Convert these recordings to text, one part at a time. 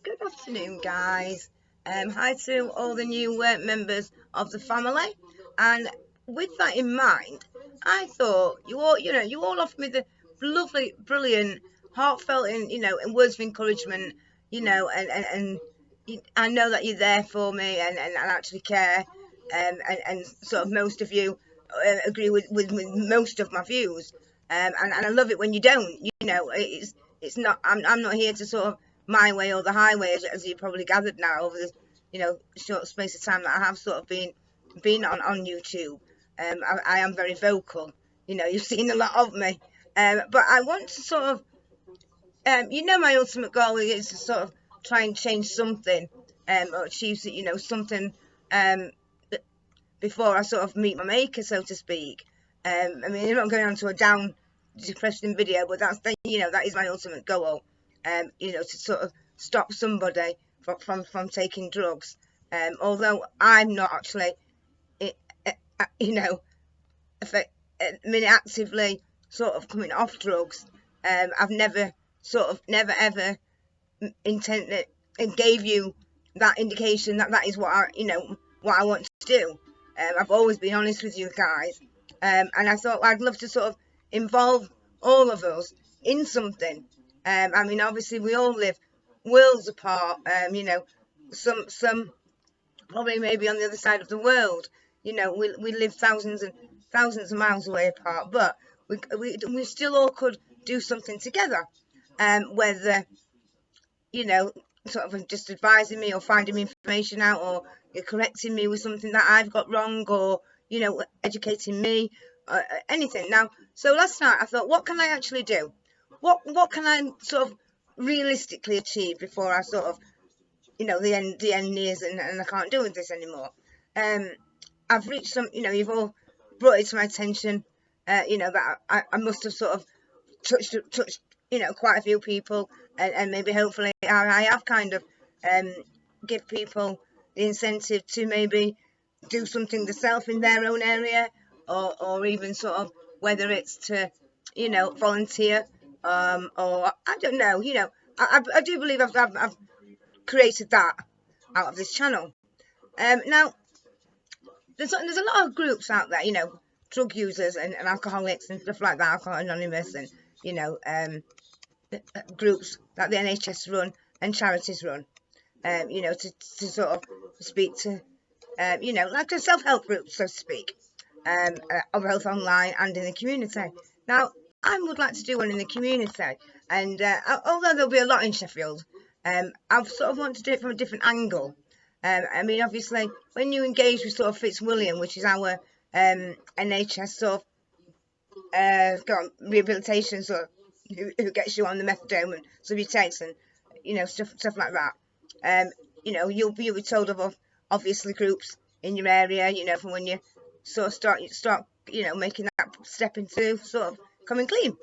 Good afternoon, guys. Hi to all the new members of the family. And with that in mind, I thought you all offered me the lovely, brilliant, heartfelt, and words of encouragement, I know that you're there for me and actually care. And sort of most of you agree with most of my views. And I love it when you don't. It's not. I'm not here to sort of my way or the highway, as you probably gathered now over this, short space of time that I have sort of been on YouTube. I am very vocal. You've seen a lot of me. But I want to sort of, my ultimate goal is to sort of try and change something, or achieve, something, before I sort of meet my maker, so to speak. I mean, I'm not going on to a down, depressing video, but that is my ultimate goal. To sort of stop somebody from taking drugs. Although I'm not actually, actively sort of coming off drugs. I've never ever intended and gave you that indication that is what I want to do. I've always been honest with you guys, and I thought I'd love to sort of involve all of us in something. I mean, obviously we all live worlds apart. Some probably maybe on the other side of the world. We live thousands and thousands of miles away apart, but we still all could do something together. Whether sort of just advising me or finding me information out, or you're correcting me with something that I've got wrong, or educating me, anything. Now, so last night I thought, what can I actually do? What can I sort of realistically achieve before I sort of the end nears and I can't do with this anymore? I've reached some, you've all brought it to my attention, that I must have sort of touched quite a few people, and maybe hopefully I have kind of give people the incentive to maybe do something themselves in their own area, or even sort of whether it's to volunteer, or I don't know. I do believe I've created that out of this channel. Now there's a lot of groups out there, drug users and alcoholics and stuff like that, Alcohol Anonymous, and groups that the NHS run and charities run, to sort of speak to, like a self-help group, so to speak, both online and in the community. Now, I would like to do one in the community, and although there'll be a lot in Sheffield, I sort of want to do it from a different angle. I mean, obviously, when you engage with sort of Fitzwilliam, which is our NHS sort of rehabilitation sort of, who gets you on the methadone and Subutex and stuff like that. You'll be told of obviously groups in your area, from when you sort of start making that step into sort of coming clean.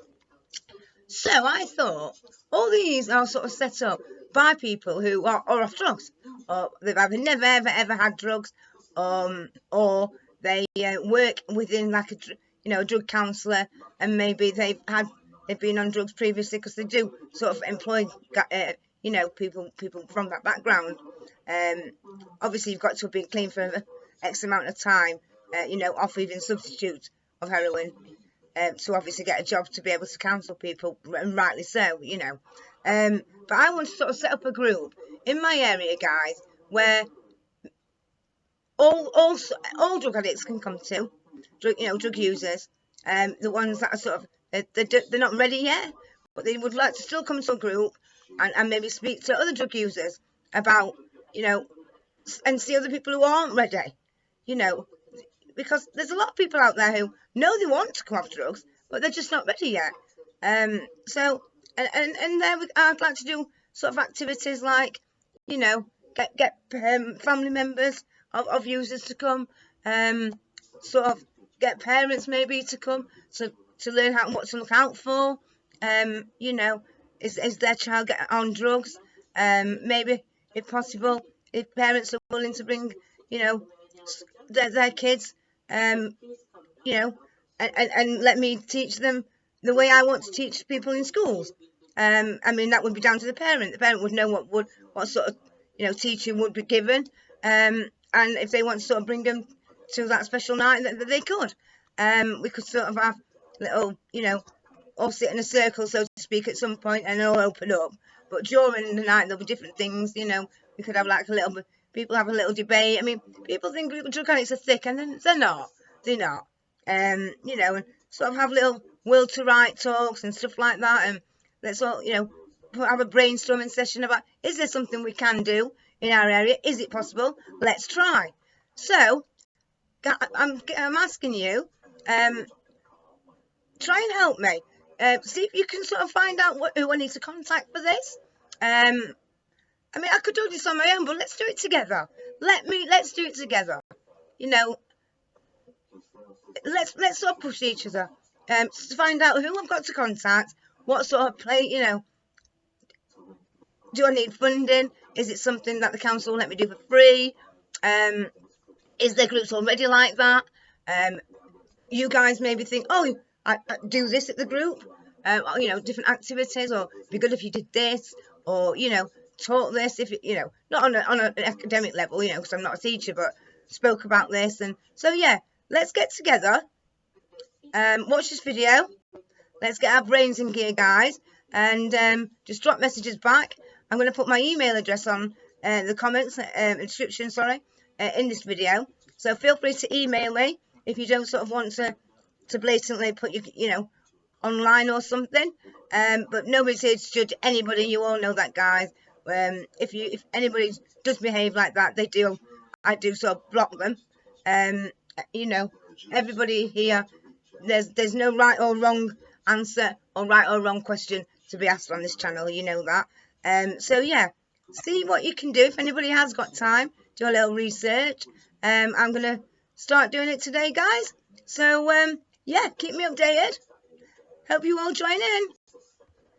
So I thought all these are sort of set up by people who are off drugs, or they've either never ever had drugs, or they work within like a drug counsellor, and maybe they've been on drugs previously, because they do sort of employ people from that background. Obviously you've got to have been clean for X amount of time, off even substitutes of heroin, to obviously get a job to be able to counsel people, and rightly so, but I want to sort of set up a group in my area, guys, where all drug addicts can come to, drug users, the ones that are sort of they're not ready yet, but they would like to still come to a group and maybe speak to other drug users about, and see other people who aren't ready, because there's a lot of people out there who know they want to come off drugs, but they're just not ready yet. So there I'd like to do sort of activities like, get family members of users to come, sort of get parents maybe to come to learn what to look out for. Is their child get on drugs? Maybe, if possible, if parents are willing to bring, their kids, and let me teach them the way I want to teach people in schools. I mean, that would be down to the parent. The parent would know what sort of, teaching would be given. And if they want to sort of bring them to that special night, that they could. We could sort of have little, all sit in a circle, so to speak, at some point, and all open up. But during the night, there'll be different things, we could have like people have a little debate. I mean, people think drug addicts are thick, and then they're not. They're not. And sort of have little will to write talks and stuff like that. And let's all, have a brainstorming session about, is there something we can do in our area? Is it possible? Let's try. So, I'm asking you, try and help me. See if you can sort of find out who I need to contact for this. I mean, I could do this on my own, but let's do it together. Let's do it together. Let's sort of push each other. To find out who I've got to contact, what sort of play, do I need funding? Is it something that the council will let me do for free? Is there groups already like that? You guys maybe think, oh, I do this at the group, different activities, or it'd be good if you did this, or, taught this, if not on an academic level, because I'm not a teacher, but spoke about this. And so, yeah, let's get together, watch this video, let's get our brains in gear, guys, and just drop messages back. I'm going to put my email address on the comments, description, in this video, so feel free to email me if you don't sort of want to blatantly put your, online or something. But nobody's here to judge anybody. You all know that, guys. If anybody does behave like that, I do sort of block them. Everybody here, there's no right or wrong answer or right or wrong question to be asked on this channel. You know that. So yeah, see what you can do. If anybody has got time, do a little research. I'm gonna start doing it today, guys. So yeah, keep me updated. Hope you all join in.